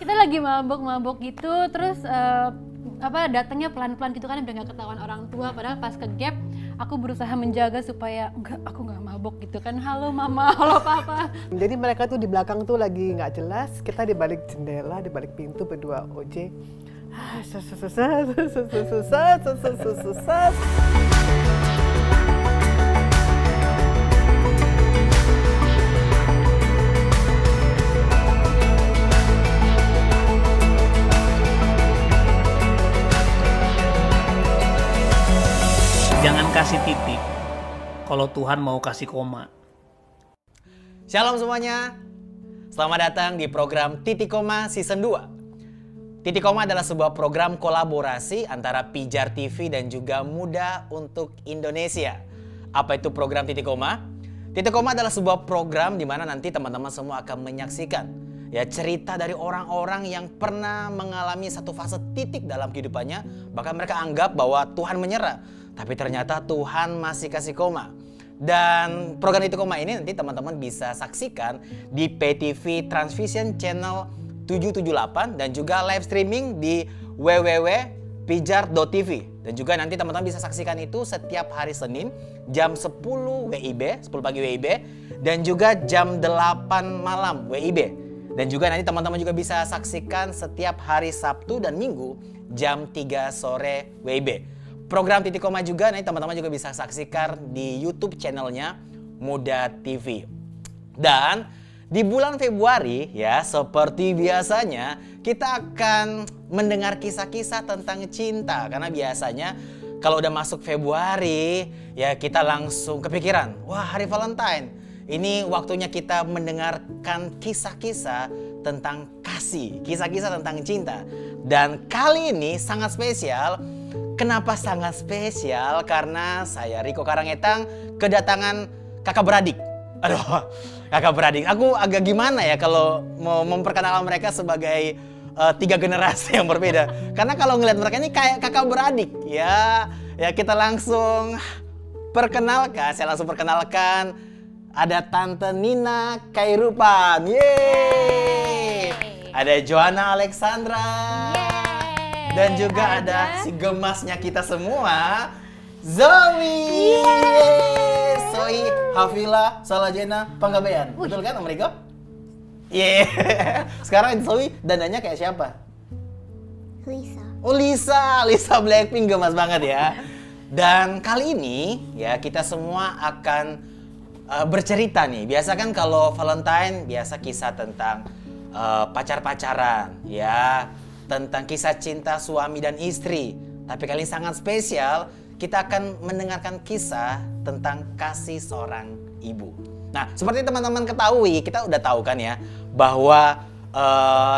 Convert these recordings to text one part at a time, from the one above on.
kita lagi mabok-mabok gitu, terus datangnya pelan-pelan gitu kan, udah nggak ketahuan orang tua. Padahal pas ke gap aku berusaha menjaga supaya aku nggak mabok gitu kan. Halo mama, halo papa. Jadi mereka tuh di belakang tuh lagi nggak jelas, kita di balik jendela, di balik pintu berdua OJ. Jangan kasih titik kalau Tuhan mau kasih koma. Shalom semuanya. Selamat datang di program Titik Koma Season 2. Titik Koma adalah sebuah program kolaborasi antara Pijar TV dan juga Muda untuk Indonesia. Apa itu program Titik Koma? Titik Koma adalah sebuah program di mana nanti teman-teman semua akan menyaksikan cerita dari orang-orang yang pernah mengalami satu fase titik dalam kehidupannya. Bahkan mereka anggap bahwa Tuhan menyerah. Tapi ternyata Tuhan masih kasih koma. Dan program Titik Koma ini nanti teman-teman bisa saksikan di PTV Transvision Channel 778 dan juga live streaming di www.pijar.tv. Dan juga nanti teman-teman bisa saksikan itu setiap hari Senin jam 10 WIB, 10 pagi WIB, dan juga jam 8 malam WIB. Dan juga nanti teman-teman juga bisa saksikan setiap hari Sabtu dan Minggu jam 3 sore WIB. Program Titik Koma juga nanti teman-teman juga bisa saksikan di YouTube channelnya Muda TV. Dan di bulan Februari ya, seperti biasanya kita akan mendengar kisah-kisah tentang cinta. Karena biasanya kalau udah masuk Februari ya kita langsung kepikiran, wah hari Valentine. Ini waktunya kita mendengarkan kisah-kisah tentang kasih, kisah-kisah tentang cinta. Dan kali ini sangat spesial. Kenapa sangat spesial? Karena saya Riko Karangetang kedatangan kakak beradik. Aduh, kakak beradik. Aku agak gimana ya kalau mau memperkenalkan mereka sebagai 3 generasi yang berbeda. Karena kalau ngelihat mereka ini kayak kakak beradik. Ya kita langsung perkenalkan. Saya langsung perkenalkan. Ada Tante Nina Khairupan. Yeay! Ada Joanna Alexandra. Dan juga ada si gemasnya kita semua, Zoe. Zoe Hafila Salajena Panggabean. Betul kan Om Riko? Sekarang Zoe dandannya kayak siapa? Lisa. Oh Lisa Blackpink, gemas banget ya. Dan kali ini ya kita semua akan bercerita nih. Biasa kan kalau Valentine biasa kisah tentang pacar-pacaran ya. Tentang kisah cinta suami dan istri. Tapi kali ini sangat spesial, kita akan mendengarkan kisah tentang kasih seorang ibu. Nah, seperti teman-teman ketahui, kita udah tahu kan ya, bahwa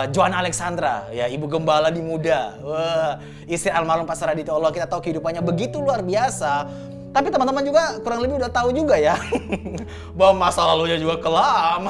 Joanna Alexandra, ya ibu gembala di Muda, istri almarhum Pastor Raditya Allah, kita tahu kehidupannya begitu luar biasa. Tapi teman-teman juga kurang lebih udah tahu juga ya bahwa masa lalunya juga kelam.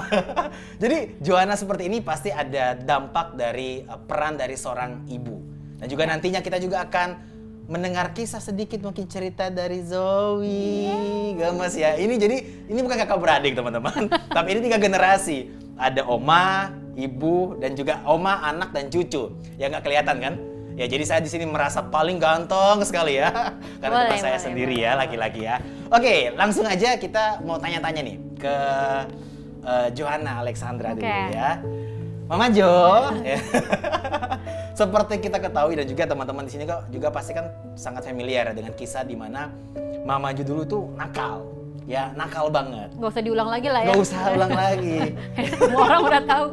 Jadi Joanna seperti ini pasti ada dampak dari peran dari seorang ibu. Dan juga nantinya kita juga akan mendengar kisah sedikit mungkin cerita dari Zoe. Gemes ya. Ini bukan kakak beradik teman-teman. Tapi ini 3 generasi. Ada oma, ibu, dan juga oma, anak, dan cucu. Ya nggak kelihatan kan? Ya jadi saya di sini merasa paling ganteng sekali ya. Karena tempat saya sendiri ya, laki-laki ya. Oke, langsung aja kita mau tanya-tanya nih ke Joanna Alexandra dulu ya. Mama Jo. Seperti kita ketahui dan juga teman-teman di sini kok juga pasti kan sangat familiar dengan kisah di mana Mama Jo dulu tuh nakal. Ya, nakal banget. Gak usah diulang lagi lah ya. Gak usah ulang lagi. Semua orang udah tahu.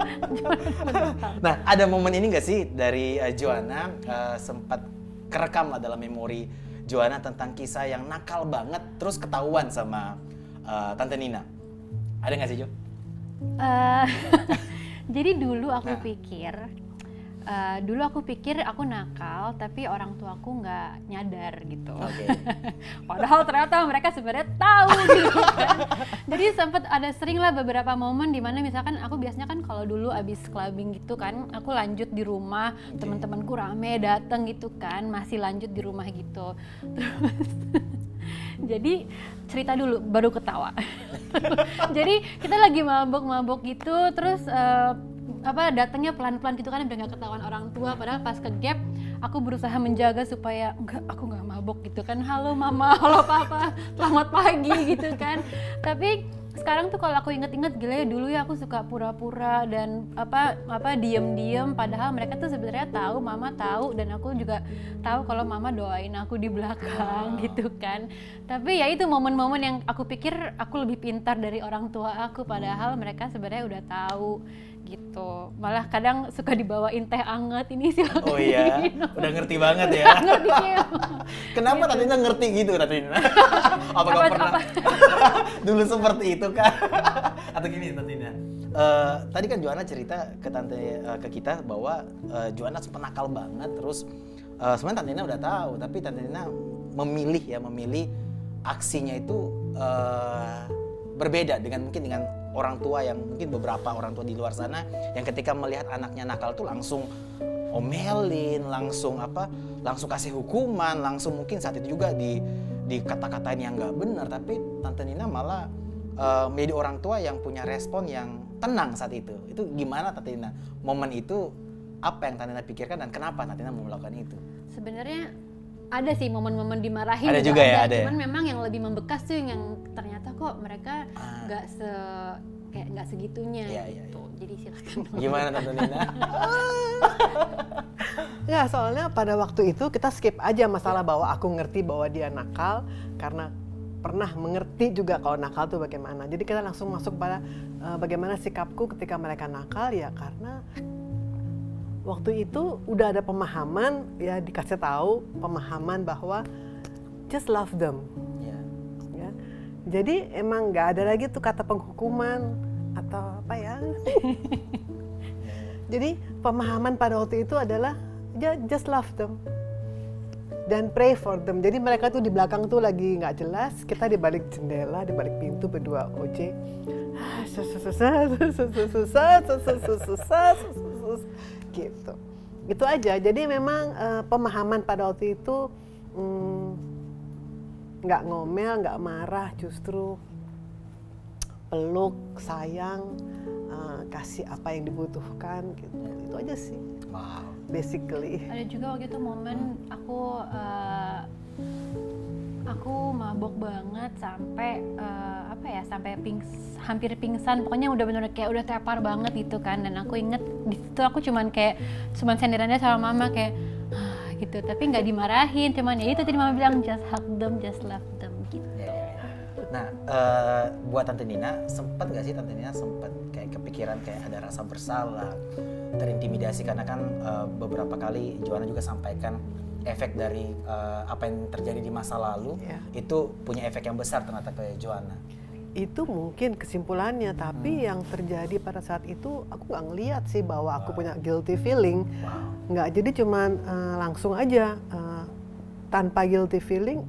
Nah, ada momen ini gak sih dari Joanna sempat kerekam dalam memori Joanna tentang kisah yang nakal banget terus ketahuan sama Tante Nina? Ada gak sih Jo? Jadi dulu aku pikir aku nakal, tapi orang tuaku nggak nyadar gitu. Padahal ternyata mereka sebenarnya tahu gitu kan. Jadi sempat ada sering lah beberapa momen di mana misalkan aku biasanya kan kalau dulu abis clubbing gitu kan, aku lanjut di rumah, teman-temanku rame dateng gitu kan, masih lanjut di rumah gitu. Terus jadi cerita dulu baru ketawa. Jadi kita lagi mabok-mabok gitu, terus datangnya pelan-pelan gitu kan, udah nggak ketahuan orang tua. Padahal pas ke gap aku berusaha menjaga supaya aku nggak mabok gitu kan. Halo mama, halo papa, selamat pagi gitu kan. Tapi sekarang tuh kalau aku inget-inget, gila ya, dulu ya aku suka pura-pura dan diem-diem, padahal mereka tuh sebenarnya tahu, mama tahu, dan aku juga tahu kalau mama doain aku di belakang gitu kan. Tapi ya itu momen-momen yang aku pikir aku lebih pintar dari orang tua aku, padahal mereka sebenarnya udah tahu gitu. Malah kadang suka dibawain teh anget, ini silakan. Oh iya, udah ngerti banget ya. Ngerti ya. Kenapa Tante Nina ngerti gitu Tante Nina? Apakah pernah dulu seperti itu kan? Atau gini Tante Nina, tadi kan Joanna cerita ke kita bahwa Joanna penakal banget, terus sebenarnya Tante Nina udah tahu, tapi Tante Nina memilih aksinya itu berbeda dengan orang tua yang mungkin beberapa orang tua di luar sana yang ketika melihat anaknya nakal tuh langsung omelin, langsung kasih hukuman, langsung mungkin saat itu juga dikata-katain yang nggak benar. Tapi Tante Nina malah menjadi orang tua yang punya respon yang tenang saat itu. Itu gimana Tante Nina? Momen itu apa yang Tante Nina pikirkan dan kenapa Tante Nina mau melakukan itu? Sebenarnya ada sih momen-momen dimarahin, ada juga ya, ada. Cuman memang yang lebih membekas tuh yang ternyata kok mereka nggak segitunya gitu. Jadi silakan. Gimana Tante Nina? Ya soalnya pada waktu itu kita skip aja masalah bahwa aku ngerti bahwa dia nakal, karena pernah mengerti juga kalau nakal tuh bagaimana. Jadi kita langsung masuk pada bagaimana sikapku ketika mereka nakal, ya karena waktu itu udah ada pemahaman, ya dikasih tahu pemahaman bahwa just love them. Ya. Jadi emang nggak ada lagi tuh kata penghukuman atau apa ya. Jadi pemahaman pada waktu itu adalah just love them dan pray for them. Jadi mereka tuh di belakang tuh lagi nggak jelas, kita di balik jendela, di balik pintu berdua OJ. Gitu. Itu aja. Jadi memang pemahaman pada waktu itu nggak ngomel, nggak marah, justru peluk, sayang, kasih apa yang dibutuhkan gitu. Itu aja sih. Wow. Basically. Ada juga waktu itu momen aku mabok banget sampai sampai hampir pingsan, pokoknya udah bener kayak udah tepar banget gitu kan. Dan aku inget di situ aku cuman senderannya sama mama kayak gitu, tapi nggak dimarahin, cuman ya itu tadi mama bilang just hug them, just love them gitu. Nah, buat Tante Nina, sempat nggak sih Tante Nina kayak kepikiran kayak ada rasa bersalah, terintimidasi, karena kan beberapa kali Joanna juga sampaikan efek dari apa yang terjadi di masa lalu, itu punya efek yang besar ternyata ke Joanna. Itu mungkin kesimpulannya, tapi yang terjadi pada saat itu aku nggak ngeliat sih bahwa aku punya guilty feeling. Nggak, jadi cuman langsung aja tanpa guilty feeling.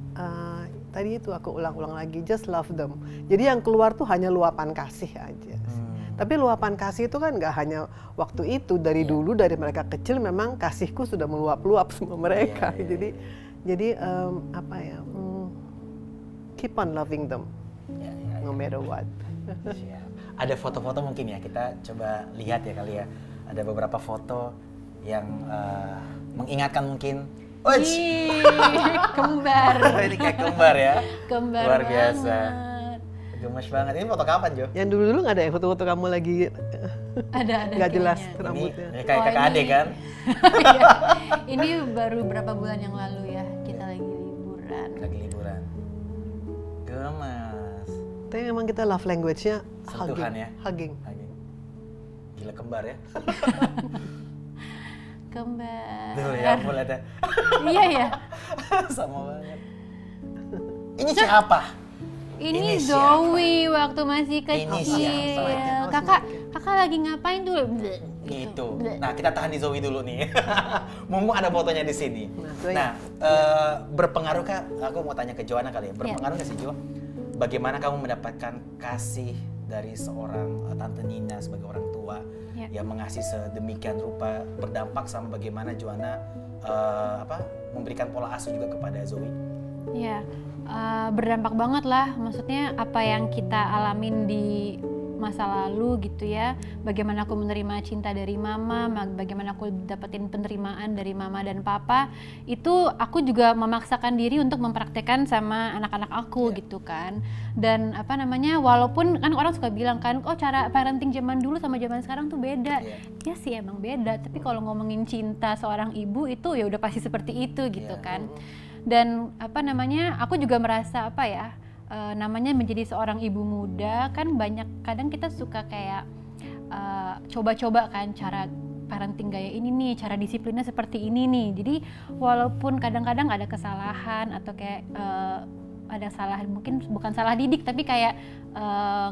Tadi itu aku ulang-ulang lagi, just love them. Jadi yang keluar tuh hanya luapan kasih aja. Tapi luapan kasih itu kan nggak hanya waktu itu, dari dulu, dari mereka kecil memang kasihku sudah meluap-luap sama mereka. Jadi keep on loving them, no matter what. Ada foto-foto mungkin ya, kita coba lihat ya kali ya. Ada beberapa foto yang mengingatkan mungkin. Kembar. Ini kayak kembar ya. Kembar luar biasa. Banget. Gemes banget. Ini foto kapan, Jo? Yang dulu-dulu nggak ada ya foto-foto kamu lagi ada nggak jelas kayaknya. rambutnya. Ini kayak kakak adik kan? Ini baru berapa bulan yang lalu ya, kita lagi liburan. Gemes. Tapi memang kita love language-nya Sentuhan ya? Hugging. Gila kembar ya? Kembar. Tuh ya, aku lihat ya. Iya ya. Sama banget. Ini siapa? Ini Zoe waktu masih kecil. Ini Kakak lagi ngapain tuh? Gitu. Nah, kita tahan di Zoe dulu nih. Mumpung ada fotonya di sini. Nah, berpengaruh kah? Aku mau tanya ke Joanna kali ya. Berpengaruh nggak sih, Jo? Bagaimana kamu mendapatkan kasih dari seorang Tante Nina sebagai orang tua yang mengasihi sedemikian rupa, berdampak sama bagaimana Joanna memberikan pola asuh juga kepada Zoe? Iya, berdampak banget lah. Maksudnya apa yang kita alamin di masa lalu gitu ya, bagaimana aku menerima cinta dari mama, bagaimana aku dapetin penerimaan dari mama dan papa, itu aku juga memaksakan diri untuk mempraktekkan sama anak-anak aku gitu kan. Dan apa namanya, walaupun kan orang suka bilang kan, oh cara parenting zaman dulu sama zaman sekarang tuh beda. Ya sih emang beda, tapi kalau ngomongin cinta seorang ibu itu ya udah pasti seperti itu gitu kan. Dan apa namanya, aku juga merasa apa ya, namanya menjadi seorang ibu muda kan banyak, kadang kita suka kayak coba-coba kan cara parenting gaya ini nih, cara disiplinnya seperti ini nih. Jadi walaupun kadang-kadang ada kesalahan atau kayak ada salah, mungkin bukan salah didik tapi kayak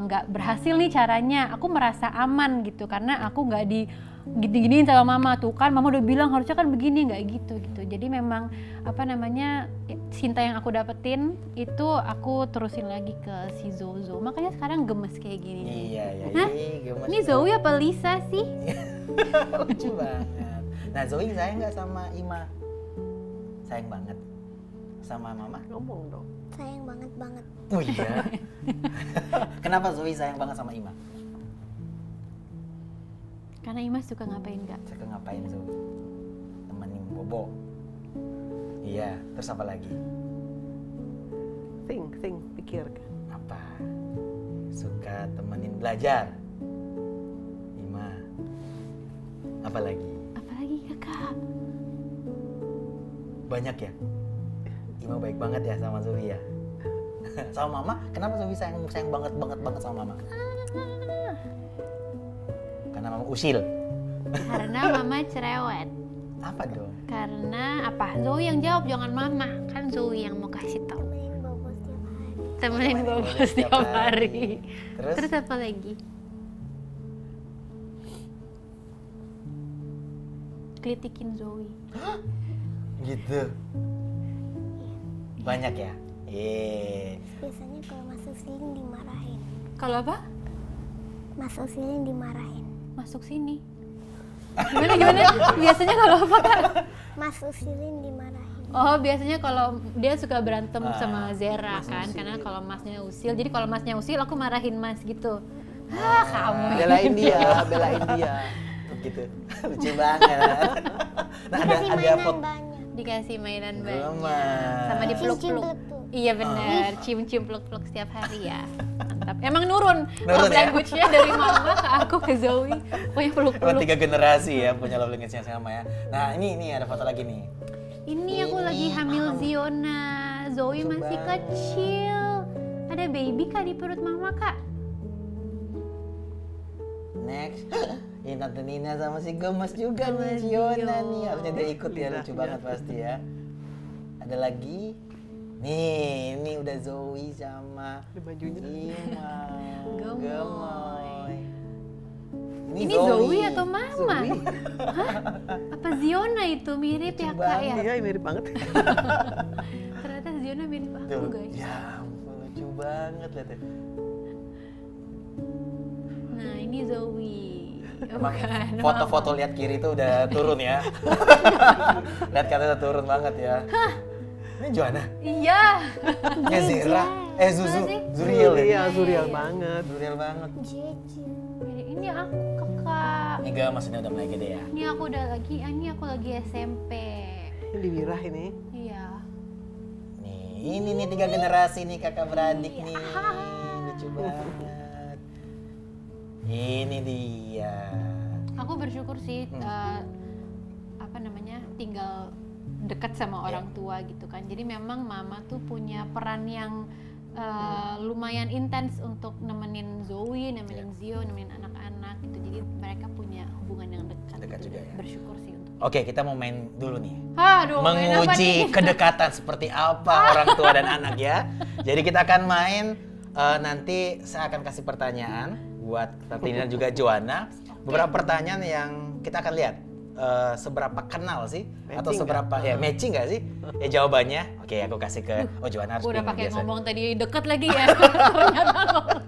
nggak berhasil nih caranya, aku merasa aman gitu karena aku nggak giniin sama mama, tuh kan mama udah bilang harusnya kan begini, nggak gitu. Jadi memang apa namanya, cinta yang aku dapetin itu aku terusin lagi ke si Zozo, makanya sekarang gemes kayak gini. Iya, gemes. Ini Zoe apa Lisa sih? Lucu banget. Nah, Zoe sayang nggak sama Ima? Sayang banget sama mama? Ngomong dong. Sayang banget. Oh iya. Kenapa Zoe sayang banget sama Ima? Karena Ima suka ngapain Kak? Suka ngapain Zoe? Temenin Bobo. Iya, terus apa lagi? Think, pikir. Apa? Suka temenin belajar. Ima. Apa lagi? Apalagi Kakak? Banyak ya? Ima baik banget ya sama Zoe ya? Sama mama, kenapa Zoe sayang banget sama mama? Karena mama usil? Karena mama cerewet. Apa dong? Karena apa? Zoe yang jawab, jangan mama. Kan Zoe yang mau kasih tahu. Temenin Bobo setiap hari. Terus apa lagi? Kritikin Zoe. Gitu. Banyak ya? Biasanya kalau masuk sini dimarahin. Kalau apa? Masuk sini dimarahin. Masuk sini. Gimana? Biasanya kalau apa Kak? Masuk sini dimarahin. Oh, biasanya kalau dia suka berantem sama Zera kan, karena kalau masnya usil. Jadi kalau masnya usil aku marahin mas gitu. Kamu. Belain dia. Gitu. Lucu banget. Nah, Dikasih ada mainan banyak. Dikasih mainan banyak. Gemes. Sama dipeluk-peluk. Cium-cium Iya benar, cium-cium peluk-peluk setiap hari ya. Mantap. Emang nurun love ya? language-nya dari mama ke aku ke Zoe. Pokoknya peluk-peluk. 3 generasi ya punya love language yang sama ya. Nah, ini ada foto lagi nih. Ini aku lagi hamil Ziona. Zoe Lucu masih banget. kecil. Ada baby Kak di perut mama Kak. Next. Ini Tante Nina sama si gemes juga nih, Ziona nih. Harusnya dia ikut ya, lucu banget pasti ya. Ada lagi. Nih, ini udah Zoe sama Ada bajunya. Ima. Gemoy. Ini Ini Zoe atau Mama? Zoe. Hah? Apa Ziona itu mirip ya Kak ya? Iya, mirip banget. Ternyata Ziona mirip aku Tuh, guys. ya ampun, lucu banget lihat ya. Nah ini Zoe. Emang Bukan, foto-foto lihat kiri itu udah turun ya. Lihat katanya udah turun banget ya. Ini Joanna? Iya. Zira? Zuzu? Mana sih? Zuriel ya? Iya, Zuriel banget. Zuriel banget. Jeje. Ini aku Kakak. Ini gak maksudnya udah mulai gede ya? Ini aku lagi SMP. Ini di Wirah ini. Iya. Nih, ini nih 3 generasi nih kakak beradik nih. Lucu banget. Ini dia. Aku bersyukur sih tinggal dekat sama orang tua gitu kan. Jadi memang mama tuh punya peran yang lumayan intens untuk nemenin Zoe, nemenin Zio, nemenin anak-anak gitu. Jadi mereka punya hubungan yang dekat gitu. juga ya. Bersyukur sih untuk. Oke, kita mau main dulu nih. Aduh, main apa Menguji nih? kedekatan seperti apa orang tua dan anak ya. Jadi kita akan main, nanti saya akan kasih pertanyaan buat Tante Nina dan juga Joanna. Beberapa pertanyaan yang kita akan lihat seberapa kenal sih atau Matching seberapa ya matching nggak sih ya jawabannya. Oke, aku kasih ke Joanna harus Udah bingung pakai biasa. ngomong tadi deket lagi ya. Ternyata ngomong.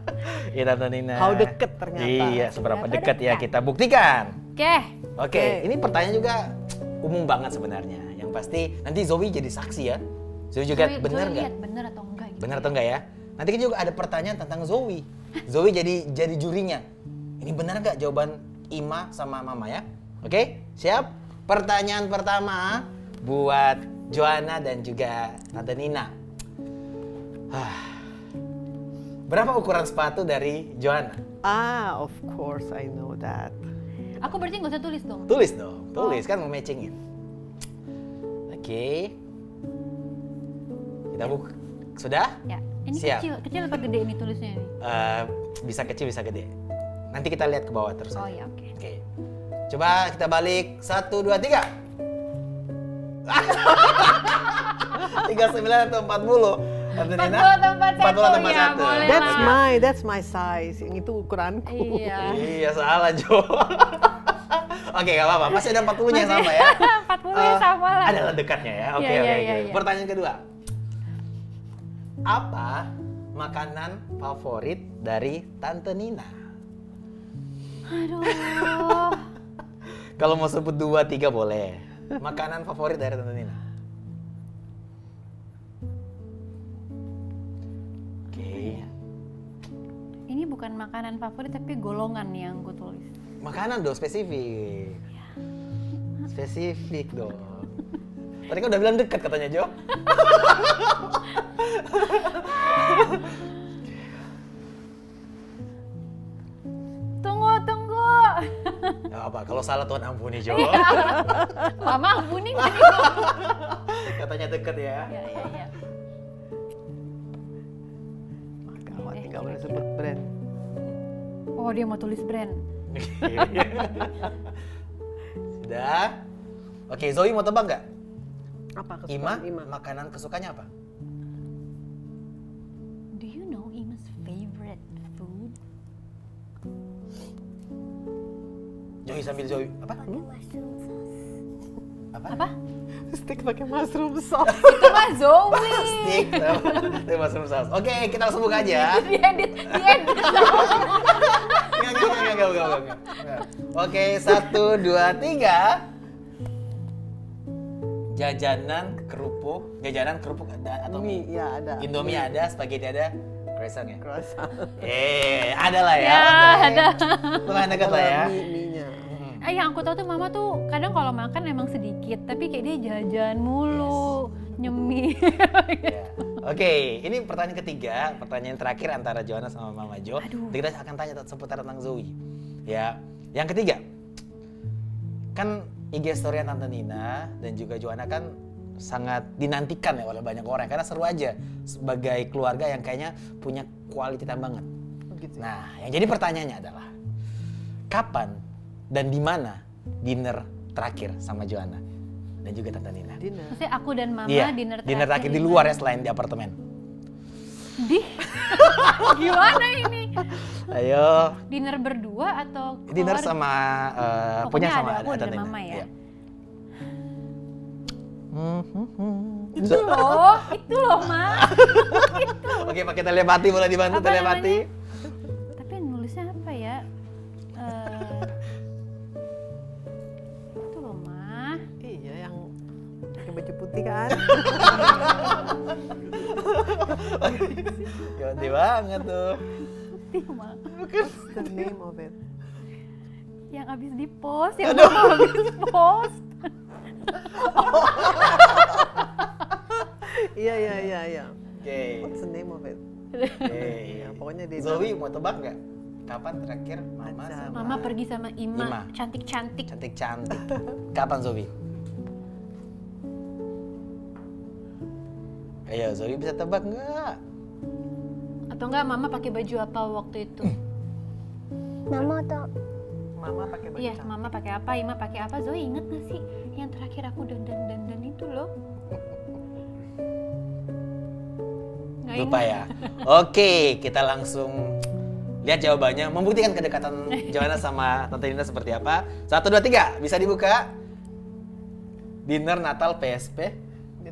Iya Tante Nina. How deket ternyata. Iya, seberapa Seberapa dekat ya dekat. kita buktikan. Oke. Oke, ini pertanyaan juga umum banget sebenarnya. Yang pasti nanti Zoe jadi saksi ya. Zoe juga Zoe bener nggak? lihat bener atau enggak gitu. Bener atau enggak ya? Nanti kita juga ada pertanyaan tentang Zoe. Zoe jadi jurinya. Ini benar nggak jawaban Ima sama Mama ya? Oke, siap? Pertanyaan pertama buat Joanna dan juga Tante Nina. Berapa ukuran sepatu dari Joanna? Of course I know that. Aku berarti nggak usah tulis dong. Tulis dong, tulis kan mau matchingin. Oke. Kita buka. Sudah? Ya, ini Siap. kecil apa gede ini tulisnya ini? Bisa kecil, bisa gede. Nanti kita lihat ke bawah terus. Oh aja. ya, oke. Oke. Coba kita balik 1, 2, 3. 39 atau 40? Tante Nina? 40 atau 41? Ya, boleh lah. That's my size. Yang itu ukuranku. Iya. Iya, salah Jo. Oke, gak apa-apa. Pasti ada 40-nya sama ya. 40-nya sama lah. Adalah dekatnya ya. Oke, Iya, oke, iya, oke. iya, iya. Pertanyaan kedua. Apa makanan favorit dari Tante Nina? Aduh. Kalau mau sebut 2, 3 boleh. Makanan favorit dari Tante Nina? Oke. Ini bukan makanan favorit tapi golongan yang gue tulis. Makanan dong, spesifik. Spesifik dong. Tadi kan udah bilang dekat katanya Jo. Tunggu. Gak apa, kalau salah Tuhan ampuni Jo. Mama ampuni nggak nih? Katanya deket ya. Iya. Gawat, nggak boleh sebut brand. Oh, dia mau tulis brand. Sudah. Oke, Zoe mau tebak nggak? Apa Ima, kesukaan Ima? makanan kesukaannya apa? Do you know Ima's favorite food? Zoe sambil Zoe apa? Pakai mushroom sauce. Apa? Steak pakai mushroom sauce. Itu mah Zoe. Stick, itu mushroom sauce. Oke, kita langsung buka aja. Diedit. Enggak. Oke, 1, 2, 3. Jajanan kerupuk ada atau mie? Iya ada. Indomie ada, spaghetti ada, croissant ya? Croissant. Ada lah ya. Ya, Oke. ada. Lumayan dekat lah ya. Mie-nya. Yang aku tahu tuh mama tuh kadang kalau makan emang sedikit, tapi kayak dia jajan mulu, nyemil. Ya. Oke, ini pertanyaan ketiga, pertanyaan terakhir antara Joanna sama Mama Jo. Aduh. Kita akan tanya seputar tentang Zoe. Ya, yang ketiga, kan IG story Tante Nina dan juga Joanna kan sangat dinantikan ya oleh banyak orang karena seru aja sebagai keluarga yang kayaknya punya quality time banget. Begitu. Nah, yang jadi pertanyaannya adalah kapan dan di mana dinner terakhir sama Joanna dan juga Tante Nina? Dinner. Maksudnya aku dan mama Iya, dinner terakhir di mana? luar ya selain di apartemen. Di? Gimana ini? Ayo, Dinner berdua atau dinner keluar? sama Pokoknya punya sama ada aku dan Tante Nina. mama ya. Iya. Itu loh, Ma. Oke, pakai telepati boleh dibantu Apa telepati. Tapi nulisnya apa ya? Itu loh, Ma. Iya yang pakai baju putih kan. Ganti banget tuh. Putih, Ma. What's the name of it? Yang abis di post, yang mama abis post. Iya. Oke. What's the name of it? Oke. Ya, pokoknya di Zoe mau tebak nggak? Kapan terakhir Mama Ada. sama Mama pergi sama Ima. Ima, cantik-cantik. cantik-cantik? Kapan Zoe? Ayo Zoe bisa tebak nggak? Atau enggak Mama pakai baju apa waktu itu? Mama atau Mama pakai baju Iya, cantik. Mama pakai apa, Ima pakai apa? Zoe inget gak sih yang terakhir aku dandan itu loh? Nggak Lupa ingat. ya? Oke, kita langsung lihat jawabannya. Membuktikan kedekatan Joanna sama Tante Nina seperti apa. 1, 2, 3. Bisa dibuka. Dinner Natal PSP.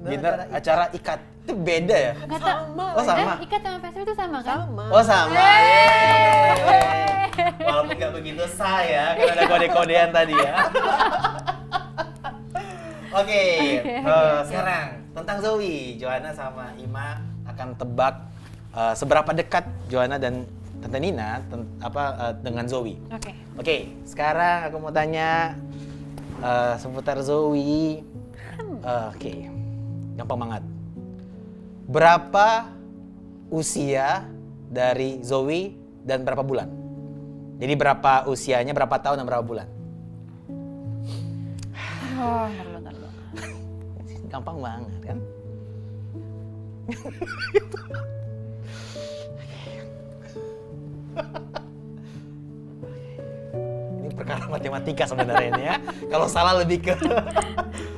Dinner acara ikat. Itu beda ya? Nggak tahu. Oh sama? Ikat sama PSP itu sama kan? Sama. Oh sama. Yeay. Walaupun nggak begitu saya, karena ada kode-kodean tadi ya. Oke, sekarang tentang Zoe, Joanna sama Ima akan tebak seberapa dekat Joanna dan Tante Nina dengan Zoe. Oke, sekarang aku mau tanya seputar Zoe. Oke, gampang banget. Berapa usia dari Zoe dan berapa bulan? Jadi berapa usianya, berapa tahun dan berapa bulan? Ntar dulu. Gampang banget kan? Ini perkara matematika sebenarnya ini ya. Kalau salah lebih ke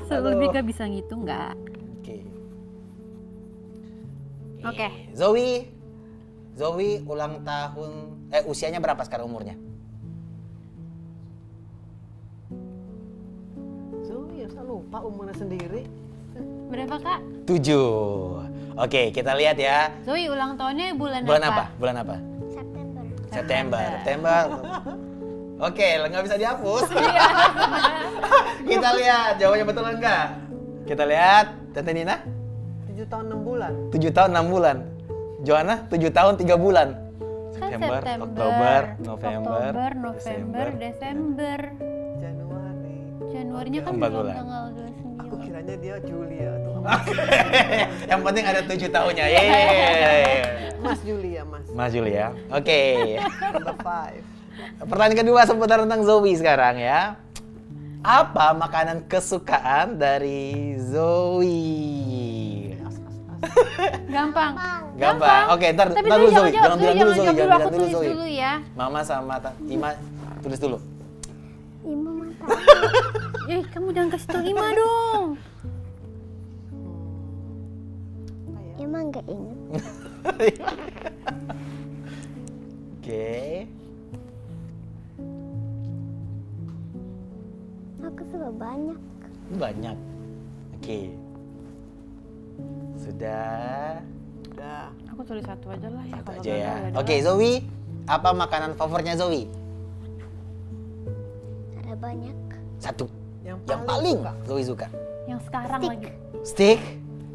Lebih ke bisa ngitung nggak? Oke. Zoe ulang tahun, usianya berapa sekarang umurnya? Zoe ya lupa umurnya sendiri. Berapa Kak? 7. Oke, kita lihat ya. Zoe ulang tahunnya bulan apa? Bulan apa? September. Oke, nggak bisa dihapus. Kita lihat jawabannya betul enggak? Kita lihat, Tante Nina? 7 tahun 6 bulan. 7 tahun 6 bulan. Joanna 7 tahun 3 bulan. Kan September, September, Oktober, November, November, Desember. Januarinya kan 4 belum bulan. tanggal Aku 29. kiranya dia Julia tuh. Yang penting ada 7 tahunnya. Yeay. Mas Julia, Mas. Mas Julia. Oke. Number 5. Pertanyaan kedua seputar tentang Zoe sekarang ya. Apa makanan kesukaan dari Zoe? Gampang. Oke, ntar Tapi dulu Zoe. Zoe Jangan bilang dulu Zoe. Jangan bilang aku dulu tulis Zoe. dulu ya. Mama sama Ima tulis dulu. Ima mata. Kamu jangan kasih tau Ima dong. Ima nggak inget. Oke. Aku suka banyak. Banyak. Oke. Sudah. Udah. Aku tulis satu aja lah ya. Satu kalau aja ya. gagal ada Oke, Zoe. Apa makanan favoritnya Zoe? Ada banyak. Satu. Yang Yang paling suka. Zoe suka. yang sekarang Stick. lagi. Steak?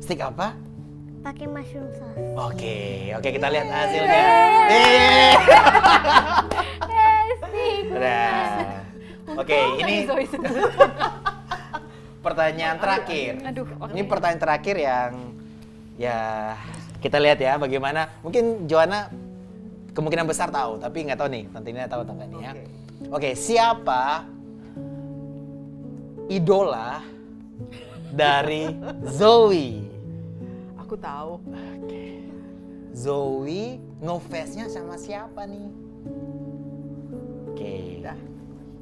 Steak apa? Pakai mushroom sauce. Oke, kita lihat hasilnya. Udah. Oke, ini Zoe sebut. pertanyaan terakhir. Aduh, oke. Ini pertanyaan terakhir yang ya kita lihat ya bagaimana. Mungkin Joanna kemungkinan besar tahu, tapi nggak tahu nih. Tante Nina tahu atau nggak nih ya? Oke, siapa idola dari Zoe? Aku tahu. Zoe ngefans-nya sama siapa nih? Oke. Udah.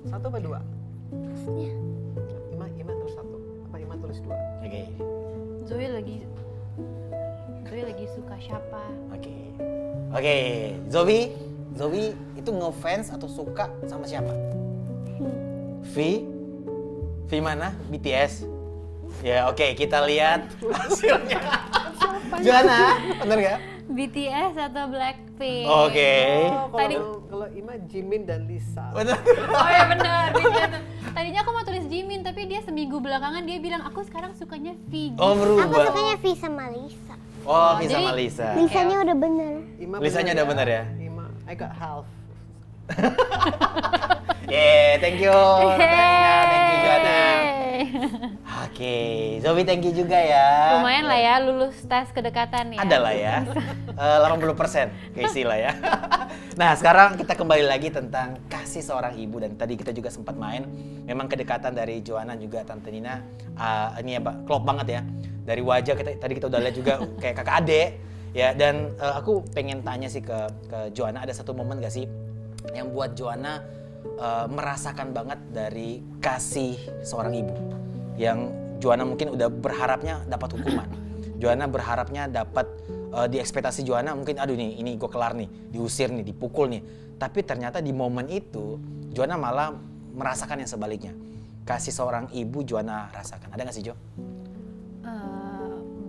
1 apa 2? Iya. Ima tulis 1. Apa Ima tulis 2? Oke. Zoe lagi suka siapa? Oke. Zoe itu ngefans atau suka sama siapa? V mana? BTS. Ya, oke, kita lihat hasilnya. Joanna, bener nggak? BTS atau Blackpink? Oke. Oh, Tadi- kalau Ima Jimin dan Lisa. Bener. Oh ya benar. BTS. Tadinya aku mau tulis Jimin, tapi dia seminggu belakangan dia bilang aku sekarang sukanya V. Oh, Aku berubah. sukanya V sama Lisa. Oh, V Jadi- sama Lisa. Lisanya udah bener. Ima Lisanya udah bener ya? Ima, I got half. Thank you. Thank you Joanna. Oke, Zoe thank you juga ya. Lumayan lah ya lulus tes kedekatan ya. Ada lah ya. 80% keisi lah ya. Nah, sekarang kita kembali lagi tentang kasih seorang ibu. Dan tadi kita juga sempat main. Memang kedekatan dari Joanna juga Tante Nina. Ini ya, klop banget ya. Dari wajah tadi kita udah lihat juga kayak kakak adik. Ya, dan aku pengen tanya sih ke Joanna. Ada satu momen gak sih yang buat Joanna merasakan banget dari kasih seorang ibu? Yang Joanna mungkin udah berharapnya dapat hukuman. Joanna berharapnya dapat di ekspektasi Joanna mungkin aduh nih ini gue kelar nih, diusir nih, dipukul nih. Tapi ternyata di momen itu Joanna malah merasakan yang sebaliknya. Kasih seorang ibu Joanna rasakan. Ada nggak sih Jo?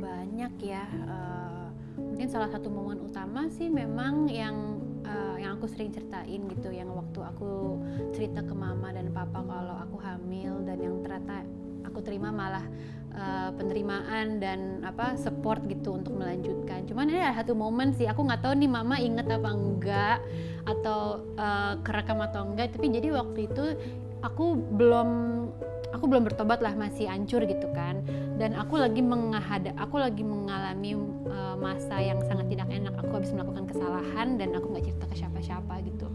Banyak ya. Mungkin salah satu momen utama sih memang yang aku sering ceritain gitu, yang waktu aku cerita ke mama dan papa kalau aku hamil dan yang ternyata aku terima malah penerimaan dan support gitu untuk melanjutkan. Cuman ada satu momen sih, aku nggak tahu nih mama inget apa enggak atau kerekam atau enggak, tapi jadi waktu itu aku belum bertobat lah, masih hancur gitu kan, dan aku lagi mengalami masa yang sangat tidak enak. Aku habis melakukan kesalahan dan aku nggak cerita ke siapa-siapa gitu.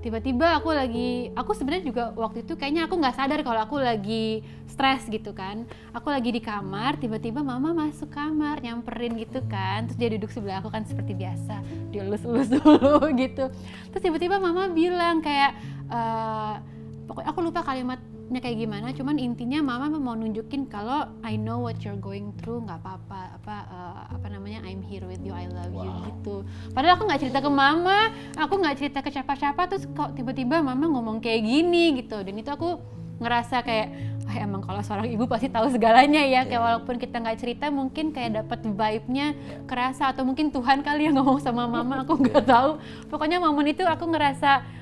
Tiba-tiba aku sebenarnya juga waktu itu kayaknya aku nggak sadar kalau aku lagi stres gitu kan. Aku lagi di kamar, tiba-tiba mama masuk kamar nyamperin gitu kan, terus dia duduk sebelah aku kan seperti biasa, dia elus-elus dulu gitu. Terus tiba-tiba mama bilang kayak pokoknya aku lupa kalimatnya kayak gimana, cuman intinya mama mau nunjukin kalau I know what you're going through, nggak apa-apa, I'm here with you, I love you gitu. Padahal aku nggak cerita ke mama, aku nggak cerita ke siapa-siapa, terus kok tiba-tiba mama ngomong kayak gini gitu. Dan itu aku ngerasa kayak emang kalau seorang ibu pasti tahu segalanya ya, kayak walaupun kita nggak cerita mungkin kayak dapat vibe-nya kerasa, atau mungkin Tuhan kali yang ngomong sama mama, aku nggak tahu. Pokoknya momen itu aku ngerasa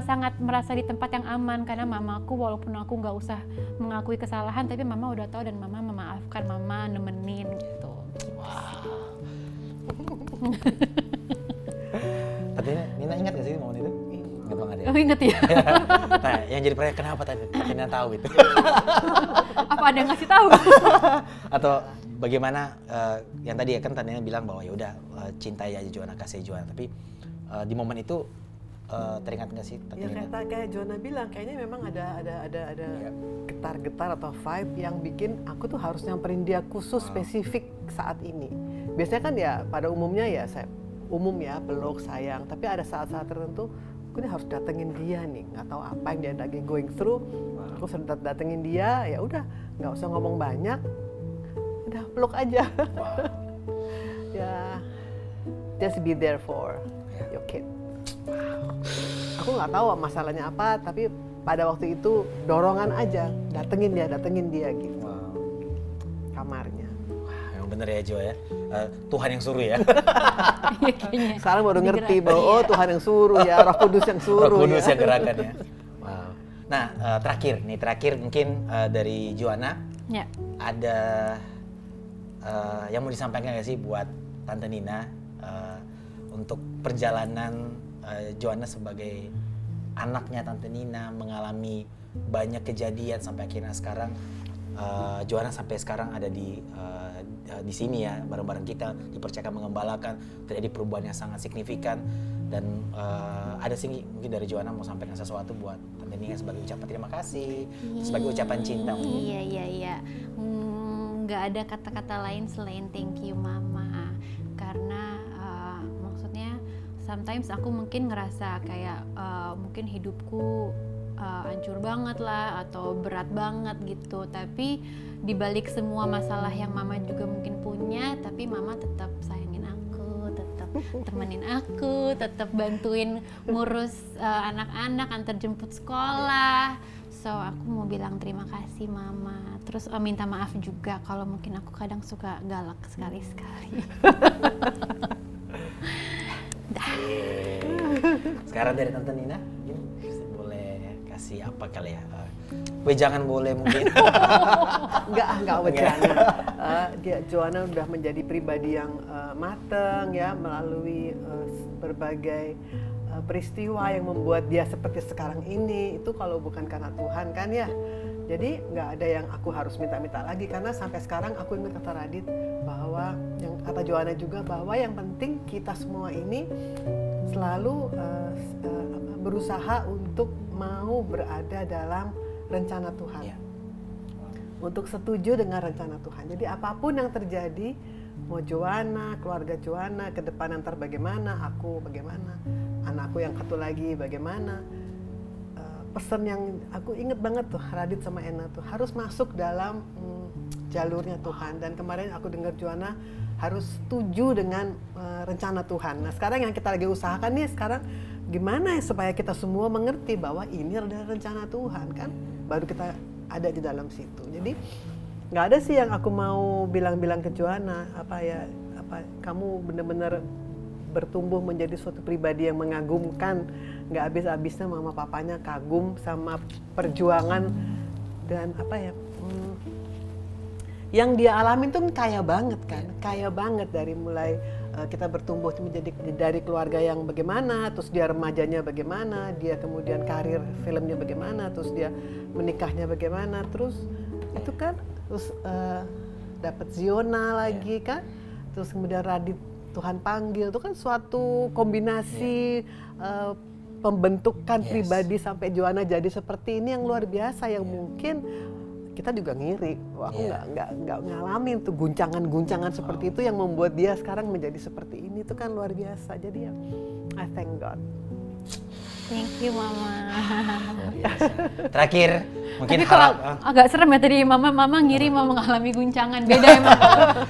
sangat merasa di tempat yang aman, karena mamaku walaupun aku nggak usah mengakui kesalahan, tapi mama udah tahu dan mama memaafkan, mama nemenin gitu. Wow. Tapi Nina ingat gak sih momen itu? Ingat banget ya? Oh inget ya? Nah, yang jadi pertanyaan kenapa tadi Nina tahu itu? Apa ada yang ngasih tahu? Atau bagaimana yang tadi ya kan Nina bilang bahwa ya udah cintai aja Joanna, kasih Joanna, tapi di momen itu teringat nggak sih? Ya kayak Joanna bilang, kayaknya memang ada getar-getar atau vibe yang bikin aku tuh harus nyamperin dia khusus spesifik saat ini. Biasanya kan ya pada umumnya ya peluk, sayang, tapi ada saat-saat tertentu aku nih harus datengin dia nih, nggak tahu apa yang dia lagi going through. Aku harus datengin dia, ya udah nggak usah ngomong banyak, udah peluk aja. Ya, just be there for your kid. Aku nggak tahu masalahnya apa, tapi pada waktu itu dorongan aja, datengin dia gitu. Kamarnya. Wah, yang bener ya Jo ya, Tuhan yang suruh ya. Sekarang baru ngerti bahwa Tuhan yang suruh ya, Roh Kudus yang suruh. Roh Kudus ya. yang gerakan ya. Wow. Nah terakhir mungkin dari Joanna, ada yang mau disampaikan nggak sih buat Tante Nina untuk perjalanan Joanna sebagai anaknya Tante Nina, mengalami banyak kejadian sampai akhirnya sekarang Joanna sampai sekarang ada di sini ya, bareng-bareng kita dipercayakan mengembalakan, terjadi perubahan yang sangat signifikan. Dan ada sih mungkin dari Joanna mau sampaikan sesuatu buat Tante Nina sebagai ucapan terima kasih, sebagai ucapan cinta mungkin. Iya. Nggak ada kata-kata lain selain thank you mama, karena maksudnya sometimes aku mungkin ngerasa kayak mungkin hidupku hancur banget lah atau berat banget gitu, tapi dibalik semua masalah yang mama juga mungkin punya, tapi mama tetap sayangin aku, tetap temenin aku, tetap bantuin ngurus anak-anak, antar jemput sekolah. So aku mau bilang terima kasih mama, terus minta maaf juga kalau mungkin aku kadang suka galak sekali-sekali. Sekarang dari Tante Nina, boleh kasih apa kali ya? Wejangan boleh mungkin. Enggak wejangan. Joanna udah menjadi pribadi yang matang ya, melalui berbagai peristiwa yang membuat dia seperti sekarang ini. Itu kalau bukan karena Tuhan kan ya. Jadi nggak ada yang aku harus minta-minta lagi, karena sampai sekarang aku ingat kata Radit bahwa yang kata Joanna juga, bahwa yang penting kita semua ini selalu berusaha untuk mau berada dalam rencana Tuhan, untuk setuju dengan rencana Tuhan. Jadi apapun yang terjadi, mau Joanna, keluarga Joanna ke depan ntar bagaimana, aku bagaimana, anakku yang satu lagi bagaimana, pesan yang aku inget banget tuh Radit sama Ena tuh harus masuk dalam jalurnya Tuhan. Dan kemarin aku dengar Joanna harus setuju dengan rencana Tuhan. Nah sekarang yang kita lagi usahakan nih sekarang gimana supaya kita semua mengerti bahwa ini adalah rencana Tuhan kan, baru kita ada di dalam situ. Jadi nggak ada sih yang aku mau bilang-bilang ke Joanna kamu benar-benar bertumbuh menjadi suatu pribadi yang mengagumkan, nggak habis-habisnya mama papanya kagum sama perjuangan dan yang dia alamin tuh kaya banget kan, kaya banget dari mulai kita bertumbuh menjadi dari keluarga yang bagaimana, terus dia remajanya bagaimana, dia kemudian karir filmnya bagaimana, terus dia menikahnya bagaimana, terus itu kan, terus dapat Ziona lagi kan, terus kemudian Radit Tuhan panggil, itu kan suatu kombinasi pembentukan pribadi sampai Joanna jadi seperti ini yang luar biasa, yang mungkin kita juga ngiri. Wah, aku nggak ngalamin tuh guncangan-guncangan seperti itu yang membuat dia sekarang menjadi seperti ini, itu kan luar biasa. Jadi ya, I thank God. Thank you Mama. Terakhir, mungkin Tapi kalau agak serem ya tadi Mama ngiri mau mengalami guncangan, beda emang.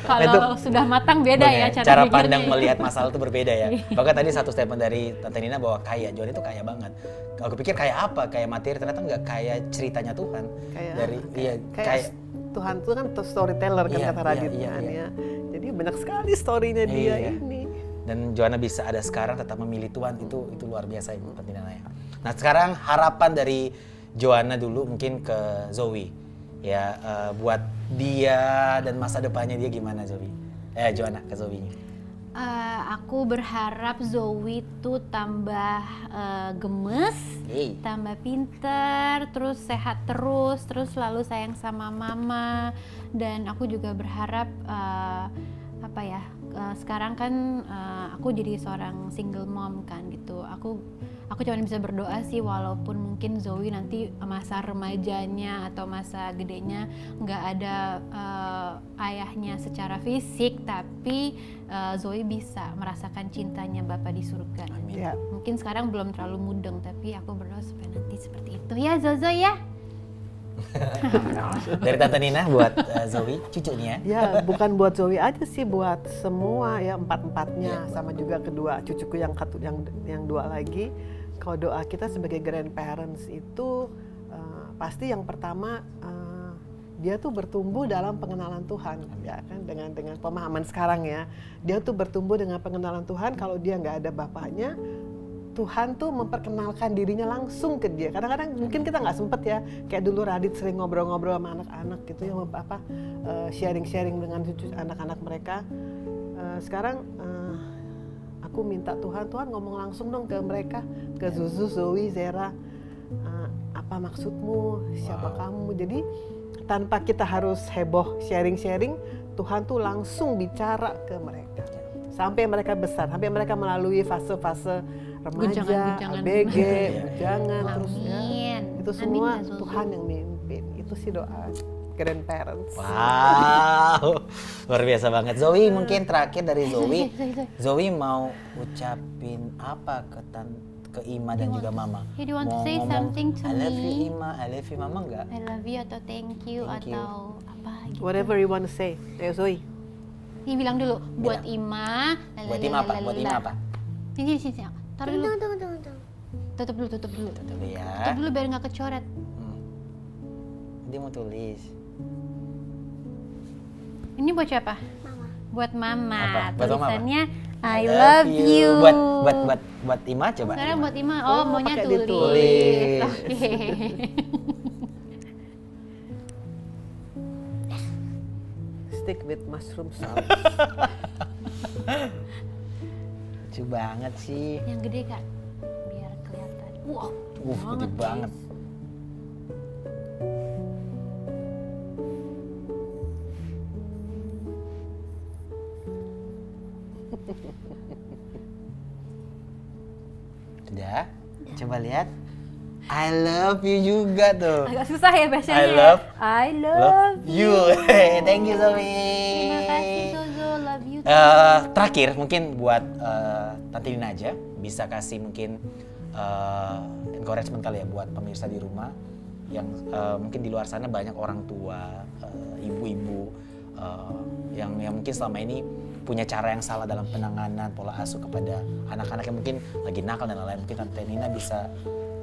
Kalau sudah matang beda ya cara pandang melihat masalah itu berbeda ya. Bahkan tadi satu statement dari Tante Nina bahwa kaya, Joanna itu kaya banget. Aku pikir kaya apa? Kaya materi, ternyata nggak, kaya ceritanya Tuhan. Kayak Tuhan itu kan storyteller kan, kata Radit kan ya. Jadi banyak sekali story-nya dia ini. Dan Joanna bisa ada sekarang tetap memilih Tuhan, itu luar biasa Ibu Tante Nina ya. Nah sekarang harapan dari Joanna dulu mungkin ke Zoe ya, buat dia dan masa depannya dia gimana Zoe? Joanna ke Zoe. Aku berharap Zoe tuh tambah gemes, tambah pinter, terus sehat terus selalu sayang sama Mama. Dan aku juga berharap sekarang kan aku jadi seorang single mom kan gitu. Aku cuma bisa berdoa sih, walaupun mungkin Zoe nanti masa remajanya atau masa gedenya nggak ada ayahnya secara fisik, tapi Zoe bisa merasakan cintanya Bapa di surga. Amin. Ya. Mungkin sekarang belum terlalu mudeng, tapi aku berdoa supaya nanti seperti itu ya Zozo ya. Dari Tante Nina buat Zoe, cucunya. Ya, bukan buat Zoe aja sih, buat semua ya, empat-empatnya, sama juga kedua cucuku yang dua lagi. Kalau doa kita sebagai grandparents itu pasti yang pertama dia tuh bertumbuh dalam pengenalan Tuhan, ya kan, dengan pemahaman sekarang ya. Dia tuh bertumbuh dengan pengenalan Tuhan. Kalau dia nggak ada bapaknya, Tuhan tuh memperkenalkan dirinya langsung ke dia. Kadang-kadang mungkin kita nggak sempet ya, kayak dulu Radit sering ngobrol-ngobrol sama anak-anak gitu ya, sharing-sharing dengan cucu anak-anak mereka. Sekarang aku minta Tuhan ngomong langsung dong ke mereka, ke Zuzu, Zoe, Zera, apa maksudmu, siapa kamu. Jadi tanpa kita harus heboh sharing-sharing, Tuhan tuh langsung bicara ke mereka. Sampai mereka besar, sampai mereka melalui fase-fase remaja, ABG, bujangan, terus ya. Itu semua Tuhan yang mimpin. Itu sih doa grandparents. Wow, luar biasa banget. Zoe, mungkin terakhir dari Zoe. Zoe mau ucapin apa ke Ima dan juga Mama? Do you want to say something to me? I love you Ima, I love you Mama enggak? I love you atau thank you atau apa gitu. Whatever you want to say. Ayo Zoe. Ini bilang dulu, buat Ima. Buat Ima apa? Buat Ima apa? Sini. Taruh dulu. Tunggu. Tutup dulu. Tutup ya. Tutup dulu biar nggak kecoret. Dia mau tulis. Ini buat siapa? Mama. Buat Mama. Apa? Buat Mama Tulisannya I love you. Buat Ima coba. Sekarang Ima. buat Ima. Oh, maunya pakai tulis. ditulis. Oke. Stick with mushroom sauce. Lucu banget sih. Yang gede Kak, biar kelihatan. Wow, Gede banget. Sudah? Coba lihat. I love you juga tuh. Agak susah ya bacanya. I love love you. Thank you Zoe. Terima kasih Zozo, love you. Terakhir mungkin buat Tante Nina aja, bisa kasih mungkin encouragement kali ya buat pemirsa di rumah yang mungkin di luar sana banyak orang tua, ibu-ibu yang mungkin selama ini punya cara yang salah dalam penanganan pola asuh kepada anak-anak yang mungkin lagi nakal dan lain-lain. Mungkin Tante Nina bisa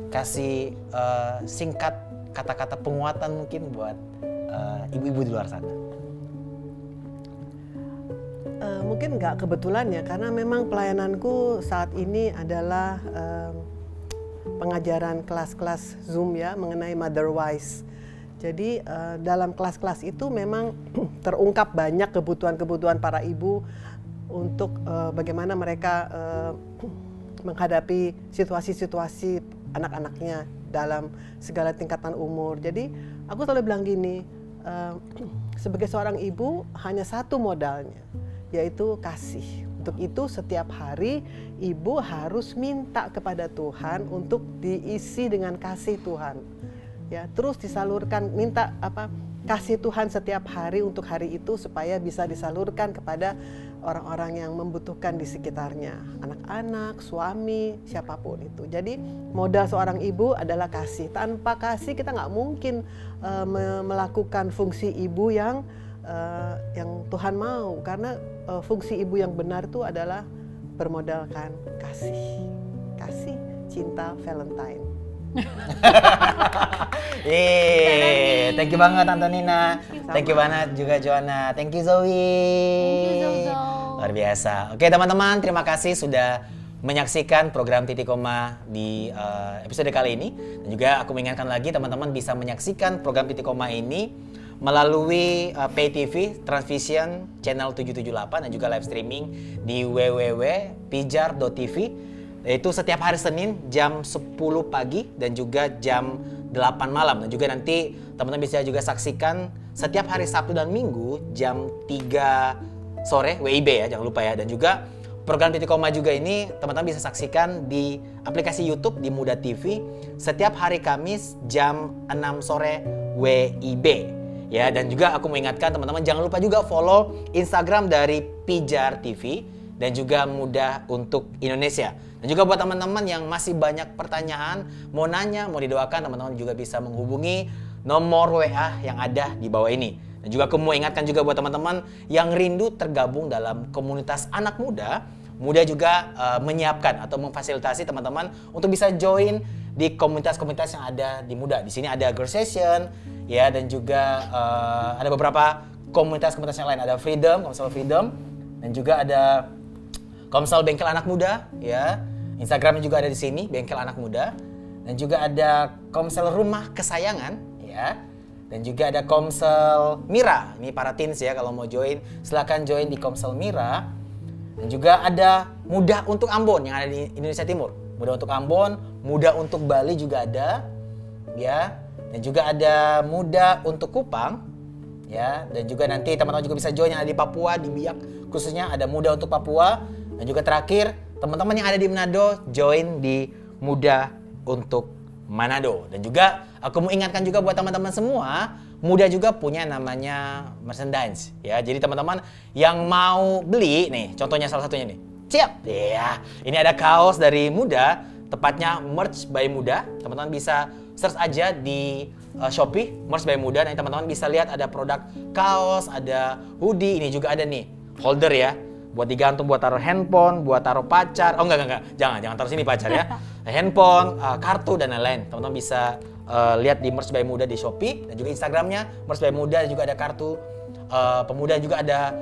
kasih singkat kata-kata penguatan mungkin buat ibu-ibu di luar sana. Mungkin nggak kebetulan ya, karena memang pelayananku saat ini adalah pengajaran kelas-kelas Zoom ya mengenai Motherwise. Jadi dalam kelas-kelas itu memang terungkap banyak kebutuhan-kebutuhan para ibu untuk bagaimana mereka menghadapi situasi-situasi anak-anaknya dalam segala tingkatan umur. Jadi aku selalu bilang gini, sebagai seorang ibu hanya satu modalnya, yaitu kasih. Untuk itu setiap hari ibu harus minta kepada Tuhan untuk diisi dengan kasih Tuhan. Ya, terus disalurkan, minta kasih Tuhan setiap hari untuk hari itu supaya bisa disalurkan kepada orang-orang yang membutuhkan di sekitarnya, anak-anak, suami, siapapun itu. Jadi modal seorang ibu adalah kasih. Tanpa kasih kita nggak mungkin melakukan fungsi ibu yang Tuhan mau, karena fungsi ibu yang benar itu adalah bermodalkan kasih, cinta, Valentine. Thank you banget Tante Nina, thank you banget juga Joanna, thank you Zoe. Thank you Zozo. Luar biasa. Oke teman-teman, terima kasih sudah menyaksikan program Titik Koma di episode kali ini. Dan juga aku mengingatkan lagi teman-teman bisa menyaksikan program Titik Koma ini melalui Pay TV, Transvision Channel 778 dan juga live streaming di www.pijar.tv. Yaitu setiap hari Senin jam 10 pagi dan juga jam 8 malam. Dan juga nanti teman-teman bisa juga saksikan setiap hari Sabtu dan Minggu jam 3 sore WIB ya, jangan lupa ya. Dan juga program Titik Koma juga ini teman-teman bisa saksikan di aplikasi YouTube di Muda TV setiap hari Kamis jam 6 sore WIB. Ya, dan juga aku mengingatkan teman-teman jangan lupa juga follow Instagram dari Pijar TV dan juga Muda untuk Indonesia. Dan juga buat teman-teman yang masih banyak pertanyaan, mau nanya, mau didoakan, teman-teman juga bisa menghubungi nomor WA yang ada di bawah ini. Dan juga aku mau ingatkan juga buat teman-teman yang rindu tergabung dalam komunitas anak muda, Muda juga menyiapkan atau memfasilitasi teman-teman untuk bisa join di komunitas-komunitas yang ada di Muda. Di sini ada Girl Session, ya, dan juga ada beberapa komunitas-komunitas yang lain. Ada Freedom, Komsel Freedom, dan juga ada Komsel Bengkel Anak Muda, ya. Instagramnya juga ada di sini, Bengkel Anak Muda. Dan juga ada Komsel Rumah Kesayangan, ya. Dan juga ada Komsel Mira. Ini para teens ya, kalau mau join silakan join di Komsel Mira. Dan juga ada Muda untuk Ambon yang ada di Indonesia Timur. Muda untuk Ambon, Muda untuk Bali juga ada, ya. Dan juga ada Muda untuk Kupang, ya. Dan juga nanti teman-teman juga bisa join yang ada di Papua, di Biak khususnya ada Muda untuk Papua. Dan juga terakhir teman-teman yang ada di Manado join di Muda untuk Manado. Dan juga aku mau ingatkan juga buat teman-teman semua, Muda juga punya namanya merchandise, ya. Jadi teman-teman yang mau beli nih, contohnya salah satunya nih. Siap. Ya. Ini ada kaos dari Muda, tepatnya merch by Muda. Teman-teman bisa search aja di Shopee, merch by Muda. Nanti teman-teman bisa lihat ada produk kaos, ada hoodie, ini juga ada nih holder ya. Buat digantung, buat taruh handphone, buat taruh pacar. Oh enggak. Jangan taruh sini pacar ya. Handphone, kartu dan lain-lain. Teman-teman bisa lihat di Merch by Muda di Shopee dan juga Instagramnya Merch by Muda, dan juga ada kartu pemuda, juga ada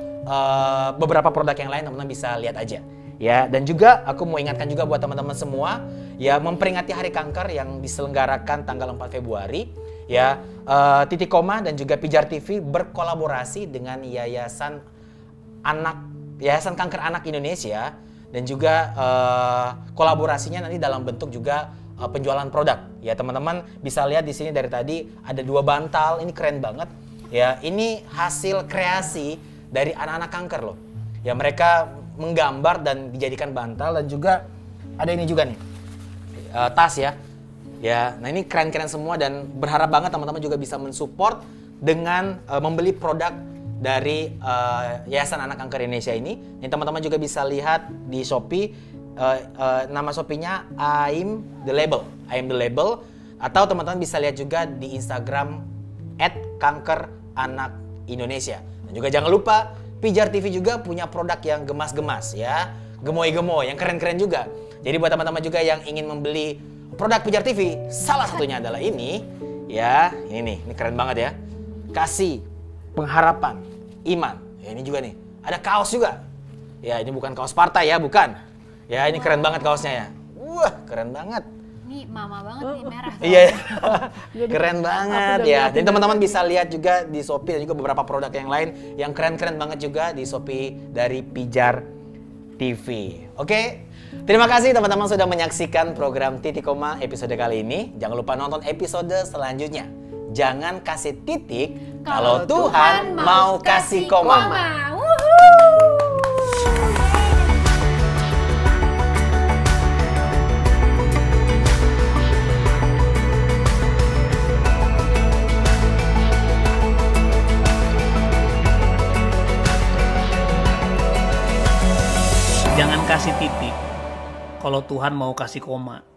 beberapa produk yang lain, teman-teman bisa lihat aja. Ya, dan juga aku mau ingatkan juga buat teman-teman semua ya, memperingati Hari Kanker yang diselenggarakan tanggal 4 Februari ya, Titik Koma dan juga Pijar TV berkolaborasi dengan Yayasan Kanker Anak Indonesia, dan juga kolaborasinya nanti dalam bentuk juga penjualan produk. Ya, teman-teman bisa lihat di sini dari tadi ada 2 bantal, ini keren banget. Ya, ini hasil kreasi dari anak-anak kanker loh. Ya, mereka menggambar dan dijadikan bantal, dan juga ada ini juga nih. Tas ya. Ya, nah ini keren-keren semua, dan berharap banget teman-teman juga bisa mensupport dengan membeli produk dari Yayasan Anak Kanker Indonesia ini. Ini teman-teman juga bisa lihat di Shopee. Nama Shopee-nya I'm the Label, atau teman-teman bisa lihat juga di Instagram @kankeranakIndonesia. Dan juga jangan lupa Pijar TV juga punya produk yang gemas-gemas ya, gemoy-gemoy, yang keren-keren juga. Jadi buat teman-teman juga yang ingin membeli produk Pijar TV, salah satunya adalah ini ya, ini keren banget ya. Kasih pengharapan iman. Ya, ini juga nih. Ada kaos juga. Ya, ini bukan kaos partai ya, bukan. Ya, ini keren banget kaosnya ya. Wah, keren banget. ini mama banget nih merah. Iya, keren banget udah ya. ngeliatin Jadi teman-teman dari bisa lihat juga di Shopee dan juga beberapa produk yang lain yang keren-keren banget juga di Shopee dari Pijar TV. Oke, terima kasih teman-teman sudah menyaksikan program Titik Koma episode kali ini. Jangan lupa nonton episode selanjutnya. Jangan kasih titik kalau Tuhan mau kasih koma. Jangan kasih titik kalau Tuhan mau kasih koma.